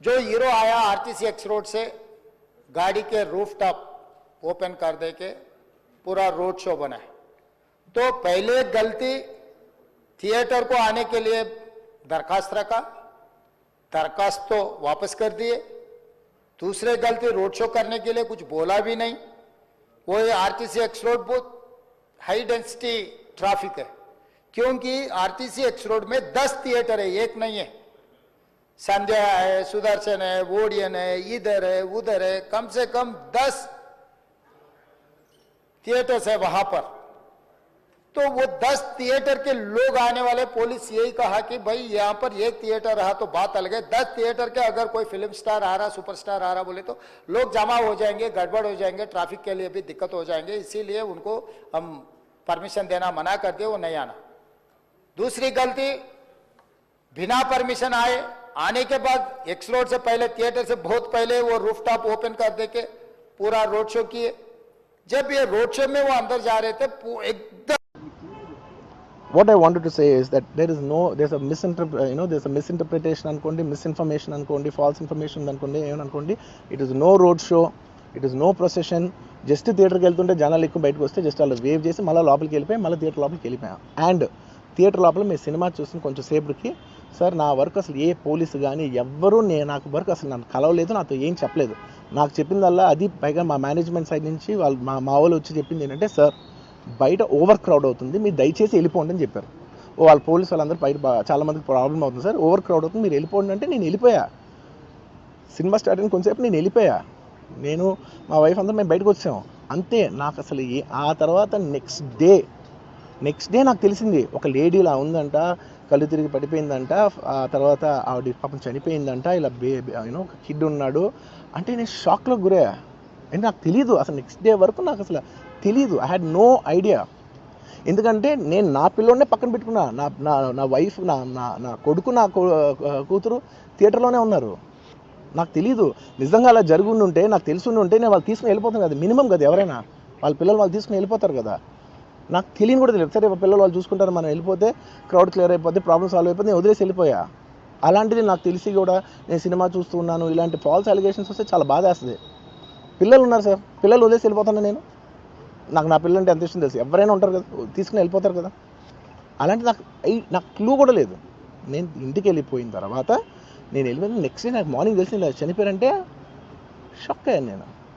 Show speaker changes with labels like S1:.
S1: जो हीरो आया RTC x road से गाड़ी के रूफ टॉप ओपन कर दे के पूरा रोड शो बनाए, तो पहले गलती थिएटर को आने के लिए दरखास्त रखा, दरखास्त तो वापस कर दिए। दूसरे गलती रोड शो करने के लिए कुछ बोला भी नहीं। वो आरटीसी एक्स रोड बहुत हाई डेंसिटी ट्रैफिक है, क्योंकि आरटीसी एक्स रोड में 10 थिएटर है, एक नहीं है। संध्या है, सुदर्शन है, वोडियन है, इधर है, उधर है, कम से कम 10 थिएटर्स है वहां पर। तो वो 10 थिएटर के लोग आने वाले, पुलिस यही कहा कि भाई यहां पर एक थिएटर रहा तो बात अलग है, 10 थिएटर के अगर कोई फिल्म स्टार आ रहा, सुपरस्टार आ रहा बोले तो लोग जमा हो जाएंगे, गड़बड़ हो जाएंगे, ट्रैफिक के लिए भी दिक्कत हो जाएंगे। इसीलिए उनको हम परमिशन देना मना कर दिए, वो नहीं आना। दूसरी गलती, बिना परमिशन आने के बाद एक्स रोड से पहले, थिएटर से बहुत पहले वो रूफटॉप ओपन कर दे के पूरा रोड शो किए। जब ये रोड शो में वो अंदर जा रहे थे एकदम।
S2: What I wanted to say is that there's a misinterpretation అనుకోండి, misinformation అనుకోండి, false information అనుకోండి, ఏమనుకోండి. It is no road show, it is no procession. Just థియేటర్కి వెళ్తుంటే జనాలు ఎక్కువ బయటకు వస్తే జస్ట్ వాళ్ళు వేవ్ చేసి మళ్ళీ లోపలికి వెళ్ళిపోయి మళ్ళీ థియేటర్ లోపలికి వెళ్ళిపోయాం. అండ్ థియేటర్ లోపల మీ సినిమా చూసిన కొంచెం సేపటికి సార్ నా వర్క్ అసలు ఏ పోలీసు కానీ ఎవ్వరూ నాకు వర్క్ అసలు నన్ను కలవలేదు, నాతో ఏం చెప్పలేదు. నాకు చెప్పిందల్లా అది పైగా మా మేనేజ్మెంట్ సైడ్ నుంచి వాళ్ళు మా వాళ్ళు వచ్చి చెప్పింది ఏంటంటే, సార్ బయట ఓవర్ క్రౌడ్ అవుతుంది, మీరు దయచేసి వెళ్ళిపోండి అని చెప్పారు. వాళ్ళ పోలీసు వాళ్ళందరూ బయట చాలా మందికి ప్రాబ్లం అవుతుంది సార్, ఓవర్ క్రౌడ్ అవుతుంది, మీరు వెళ్ళిపోండి అంటే నేను వెళ్ళిపోయా. సినిమా స్టార్ట్ అయిన కొంచెంసేపు నేను వెళ్ళిపోయా. నేను మా వైఫ్ అందరూ మేము బయటకు వచ్చాము అంతే. నాకు అసలు ఆ తర్వాత నెక్స్ట్ డే నాకు తెలిసింది ఒక లేడీ ఇలా ఉందంట, కళ్ళు తిరిగి పడిపోయిందంట, ఆ తర్వాత ఆవిడ పాపం చనిపోయిందంట, ఇలా ఒక కిడ్ ఉన్నాడు అంటే నేను షాక్లో గురయ్యా. అంటే నాకు తెలీదు అసలు, నెక్స్ట్ డే వరకు నాకు అసలు తెలీదు. I had no idea. ఎందుకంటే నేను నా పిల్లోనే పక్కన పెట్టుకున్నా, నా వైఫ్, నా కొడుకు, నా కూతురు థియేటర్లోనే ఉన్నారు. నాకు తెలీదు. నిజంగా అలా జరుగుండి ఉంటే, నాకు తెలుసుండి ఉంటే నేను వాళ్ళు తీసుకుని వెళ్ళిపోతాను కదా, మినిమం కదా, ఎవరైనా వాళ్ళ పిల్లలు వాళ్ళు తీసుకుని వెళ్ళిపోతారు కదా. నాకు తెలియని కూడా తెలియదు. సరే పిల్లలు వాళ్ళు చూసుకుంటారు, మనం వెళ్ళిపోతే క్రౌడ్ క్లియర్ అయిపోతే, ప్రాబ్లమ్ సాల్వ్ అయిపోతే నేను వదిలేసి వెళ్ళిపోయా. అలాంటిది నాకు తెలిసి కూడా నేను సినిమా చూస్తూ ఉన్నాను, ఇలాంటి ఫాల్స్ అలిగేషన్స్ వస్తే చాలా బాధ వేస్తుంది. పిల్లలు ఉన్నారు సార్, పిల్లలు వదిలేసి వెళ్ళిపోతాను నేను. నా పిల్లలు అంటే ఎంత ఇష్టం తెలుసు, ఎవరైనా ఉంటారు కదా, తీసుకుని వెళ్ళిపోతారు కదా. అలాంటి నాకు క్లూ కూడా లేదు. నేను ఇంటికి వెళ్ళిపోయిన తర్వాత నేను వెళ్ళిపోయిన నెక్స్ట్ డే నాకు మార్నింగ్ తెలిసి చనిపోయారంటే షాక్ అయ్యాను నేను.